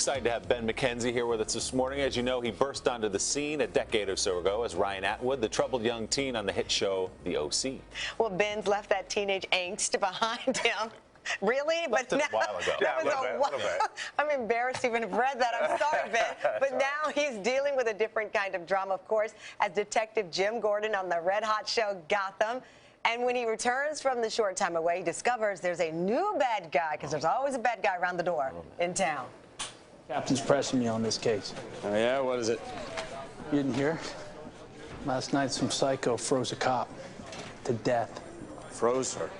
excited to have Ben McKenzie here with us this morning. As you know, he burst onto the scene a decade or so ago as Ryan Atwood, the troubled young teen on the hit show The O.C. Well, Ben's left that teenage angst behind him. Really? Left it a while ago. That was a while. I'm embarrassed to even have read that. I'm sorry, Ben. But now he's dealing with a different kind of drama, of course, as Detective Jim Gordon on the red-hot show Gotham. And when he returns from the short time away, he discovers there's a new bad guy, because there's always a bad guy around the door in town. Captain's pressing me on this case. Oh, yeah? What is it? You didn't hear? Last night, some psycho froze a cop to death. Froze her?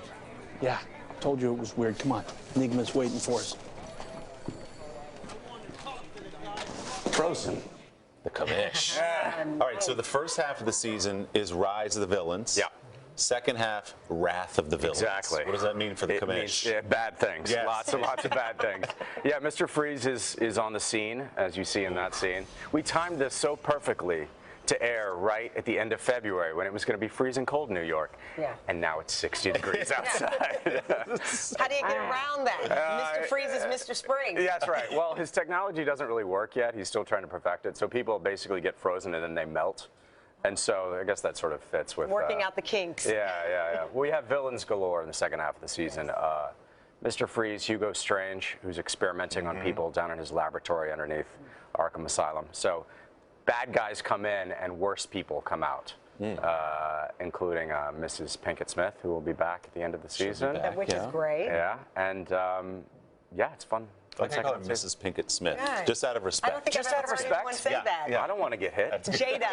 Yeah. Told you it was weird. Come on. Enigma's waiting for us. Frozen. The commish. All right, so the first half of the season is Rise of the Villains. Yeah. Second half, Wrath of the Villains. Exactly. What does that mean for the commish? Means, yeah, bad things. Yes. Lots of bad things. Yeah, Mr. Freeze is on the scene, as you see in that scene. We timed this so perfectly to air right at the end of February when it was going to be freezing cold in New York. Yeah. And now it's 60 degrees outside. How do you get around that? Mr. Freeze is Mr. Spring. Yeah, that's right. Well, his technology doesn't really work yet. He's still trying to perfect it. So people basically get frozen and then they melt. And so I guess that sort of fits with working out the kinks. Yeah. We have villains galore in the second half of the season. Mr. Freeze, Hugo Strange, who's experimenting on people down in his laboratory underneath Arkham Asylum. So bad guys come in and worse people come out, including Mrs. Pickett-Smith, who will be back at the end of the season. Which is great. Yeah, and yeah, it's fun. I call her Mrs. Pickett-Smith, just out of respect. I don't think I've ever heard anyone say that. Yeah, I don't want to get hit. Jada.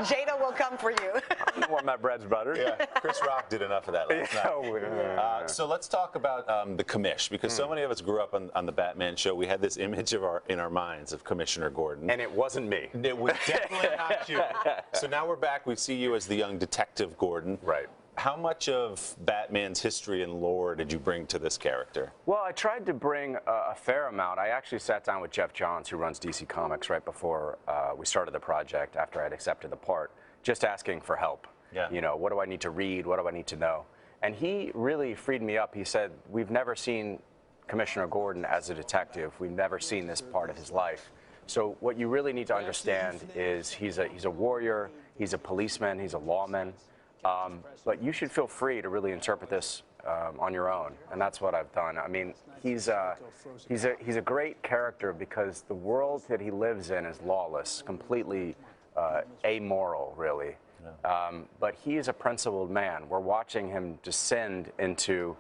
Jada will come for you. I don't want my bread's buttered. Yeah, Chris Rock did enough of that last night. So let's talk about the commish, because so many of us grew up on the Batman show. We had this image of in our minds of Commissioner Gordon. And it wasn't me. It was definitely not you. So now we're back. We see you as the young Detective Gordon. Right. How much of Batman's history and lore did you bring to this character? Well, I tried to bring a fair amount. I actually sat down with Jeff Johns, who runs DC Comics, right before we started the project, after I'd accepted the part, just asking for help. Yeah. You know, what do I need to read? What do I need to know? And he really freed me up. He said, we've never seen Commissioner Gordon as a detective. We've never seen this part of his life. So what you really need to understand is he's a warrior, he's a policeman, he's a lawman. But you should feel free to really interpret this on your own, and that's what I've done. I mean, he's a great character because the world that he lives in is lawless, completely amoral, really. But he is a principled man. We're watching him descend into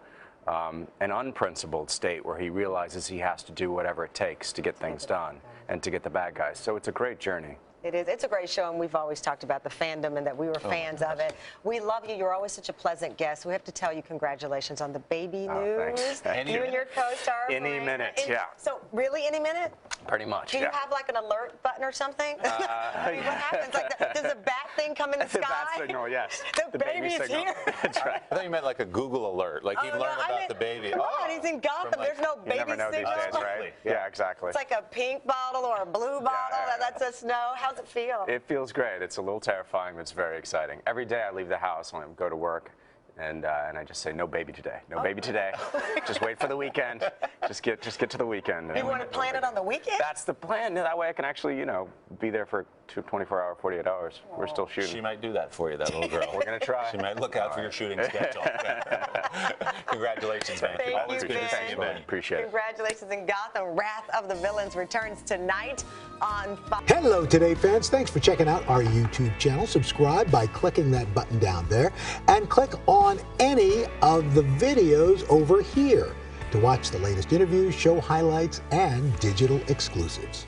an unprincipled state where he realizes he has to do whatever it takes to get things done and to get the bad guys. So it's a great journey. It is. It's a great show, and we've always talked about the fandom and that we were fans of it. We love you. You're always such a pleasant guest. We have to tell you congratulations on the baby news. Thanks. You and your co-star. Any minute, yeah. So really, any minute? Pretty much, Do you have like an alert button or something? I mean, what happens? Like, does a bat thing come in the sky? The bat signal, yes. The baby is here. That's right. I thought you meant like a Google alert, like you'd learn about the baby. Come on, he's in Gotham. There's no baby signal. You never know these days, right? Yeah, exactly. It's like a pink bottle or a blue bottle that lets us know. How's it feel? It feels great. It's a little terrifying, but it's very exciting. Every day I leave the house when I go to work, and I just say, no baby today. No baby today. Just wait for the weekend. Just get to the weekend. You want to plan it on the weekend? That's the plan. That way I can actually, you know, be there for 24 hours, 48 hours. We're still shooting. She might do that for you, that little girl. We're going to try. She might look out for your shooting schedule. Congratulations, man. Thank Always you, good to see you, Ben. man. Appreciate it. Congratulations in Gotham. Wrath of the Villains returns tonight on Fox. Hello, Today fans. Thanks for checking out our YouTube channel. Subscribe by clicking that button down there and click on any of the videos over here to watch the latest interviews, show highlights, and digital exclusives.